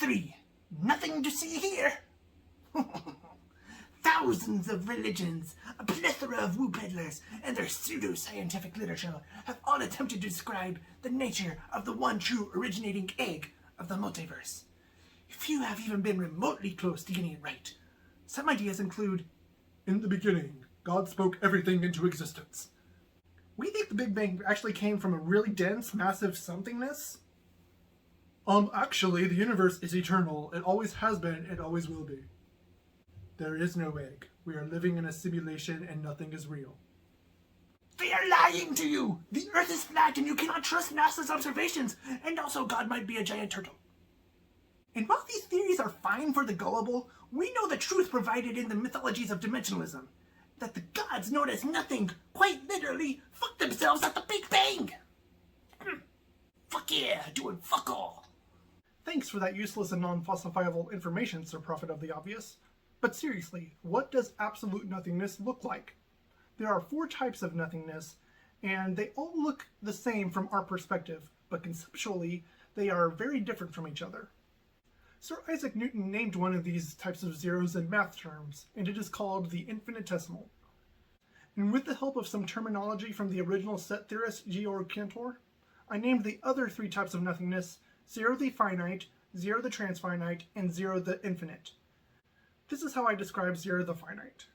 3. Nothing to see here. Thousands of religions, a plethora of woo peddlers, and their pseudo-scientific literature have all attempted to describe the nature of the one true originating egg of the multiverse. Few have even been remotely close to getting it right. Some ideas include, in the beginning, God spoke everything into existence. We think the Big Bang actually came from a really dense, massive somethingness. Actually, the universe is eternal. It always has been, it always will be. There is no egg. We are living in a simulation and nothing is real. They are lying to you! The Earth is flat and you cannot trust NASA's observations, and also God might be a giant turtle. And while these theories are fine for the gullible, we know the truth provided in the mythologies of dimensionalism, that the gods known as nothing, quite literally, fucked themselves at the Big Bang! Fuck yeah, doing fuck all! Thanks for that useless and non-falsifiable information, Sir Prophet of the Obvious. But seriously, what does absolute nothingness look like? There are 4 types of nothingness, and they all look the same from our perspective, but conceptually, they are very different from each other. Sir Isaac Newton named one of these types of zeros in math terms, and it is called the infinitesimal. And with the help of some terminology from the original set theorist Georg Cantor, I named the other 3 types of nothingness 0 the finite, 0 the transfinite, and 0 the infinite. This is how I describe 0 the finite.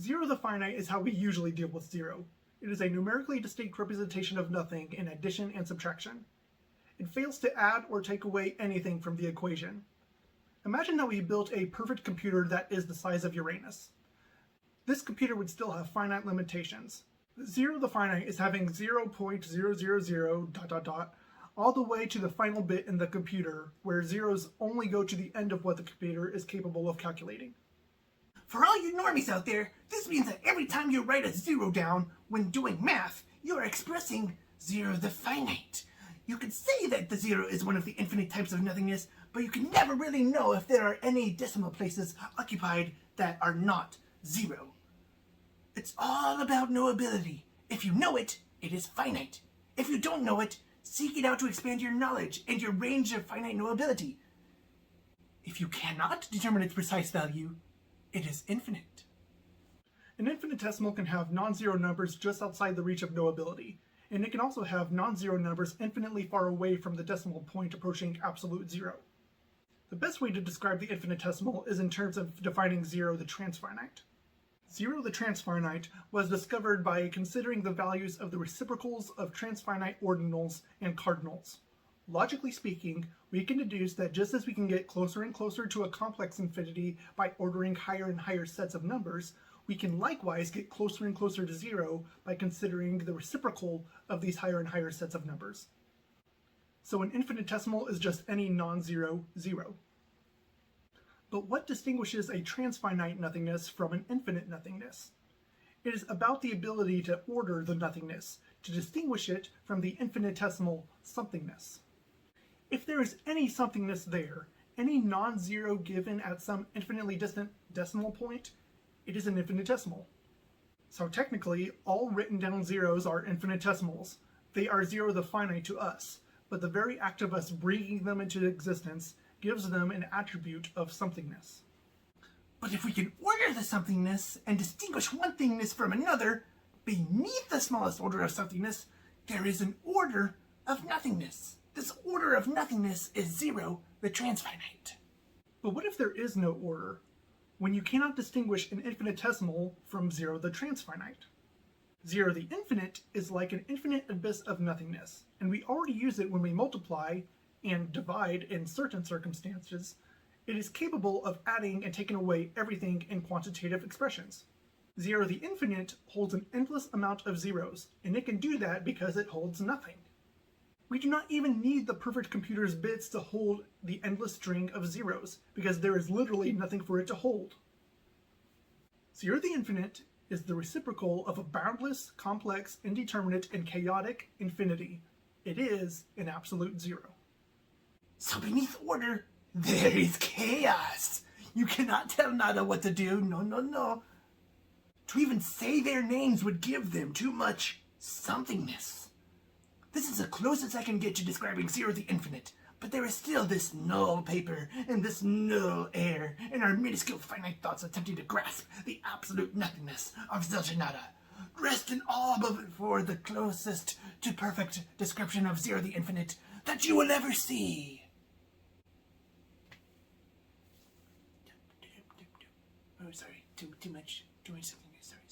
0 the finite is how we usually deal with 0. It is a numerically distinct representation of nothing in addition and subtraction. It fails to add or take away anything from the equation. Imagine that we built a perfect computer that is the size of Uranus. This computer would still have finite limitations. 0 the finite is having 0.000 ... all the way to the final bit in the computer, where zeros only go to the end of what the computer is capable of calculating. For all you normies out there, this means that every time you write a 0 down when doing math, you are expressing 0 the finite. You could say that the 0 is one of the infinite types of nothingness, but you can never really know if there are any decimal places occupied that are not 0. It's all about knowability. If you know it, it is finite. If you don't know it, seek it out to expand your knowledge and your range of finite knowability. If you cannot determine its precise value, it is infinite. An infinitesimal can have non-zero numbers just outside the reach of knowability, and it can also have non-zero numbers infinitely far away from the decimal point approaching absolute 0. The best way to describe the infinitesimal is in terms of defining 0 the transfinite. 0 the transfinite was discovered by considering the values of the reciprocals of transfinite ordinals and cardinals. Logically speaking, we can deduce that just as we can get closer and closer to a complex infinity by ordering higher and higher sets of numbers, we can likewise get closer and closer to 0 by considering the reciprocal of these higher and higher sets of numbers. So an infinitesimal is just any non-zero 0. But what distinguishes a transfinite nothingness from an infinite nothingness? It is about the ability to order the nothingness, to distinguish it from the infinitesimal somethingness. If there is any somethingness there, any non-zero given at some infinitely distant decimal point, it is an infinitesimal. So technically, all written down zeros are infinitesimals. They are 0 the finite to us, but the very act of us bringing them into existence gives them an attribute of somethingness. But if we can order the somethingness and distinguish one thingness from another, beneath the smallest order of somethingness, there is an order of nothingness. This order of nothingness is 0 the transfinite. But what if there is no order, when you cannot distinguish an infinitesimal from 0 the transfinite? 0 the infinite is like an infinite abyss of nothingness, and we already use it when we multiply and divide in certain circumstances. It is capable of adding and taking away everything in quantitative expressions. 0 the infinite holds an endless amount of zeros, and it can do that because it holds nothing. We do not even need the perfect computer's bits to hold the endless string of zeros, because there is literally nothing for it to hold. 0 the infinite is the reciprocal of a boundless, complex, indeterminate, and chaotic infinity. It is an absolute 0. So beneath order, there is chaos. You cannot tell Nada what to do. No, no, no. To even say their names would give them too much somethingness. This is the closest I can get to describing 0 the infinite, But there is still this null paper and this null air in our minuscule finite thoughts attempting to grasp the absolute nothingness of Zilch Nada. Rest in awe above it for the closest to perfect description of Zero the Infinite that you will ever see. Oh, sorry. Too much something. Sorry.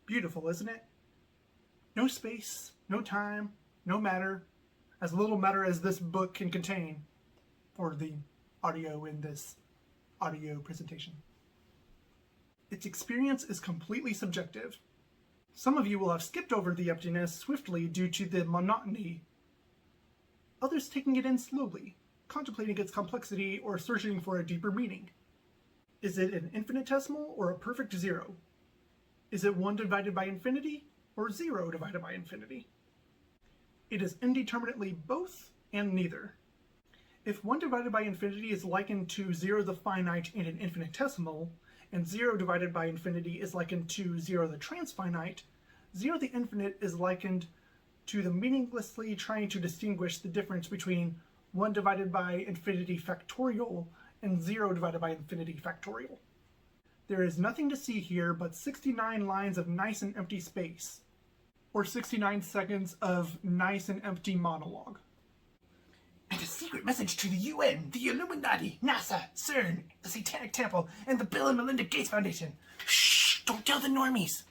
Beautiful, isn't it? No space, no time, no matter, as little matter as this book can contain, or the audio in this audio presentation. Its experience is completely subjective. Some of you will have skipped over the emptiness swiftly due to the monotony, others taking it in slowly, contemplating its complexity or searching for a deeper meaning. Is it an infinitesimal or a perfect zero? Is it 1 divided by infinity or 0 divided by infinity? It is indeterminately both and neither. If 1 divided by infinity is likened to 0 the finite and an infinitesimal, and 0 divided by infinity is likened to 0 the transfinite, 0 the infinite is likened to the meaninglessly trying to distinguish the difference between 1 divided by infinity factorial and 0 divided by infinity factorial. There is nothing to see here but 69 lines of nice and empty space, or 69 seconds of nice and empty monologue. And a secret message to the UN, the Illuminati, NASA, CERN, the Satanic Temple, and the Bill and Melinda Gates Foundation. Shh! Don't tell the normies!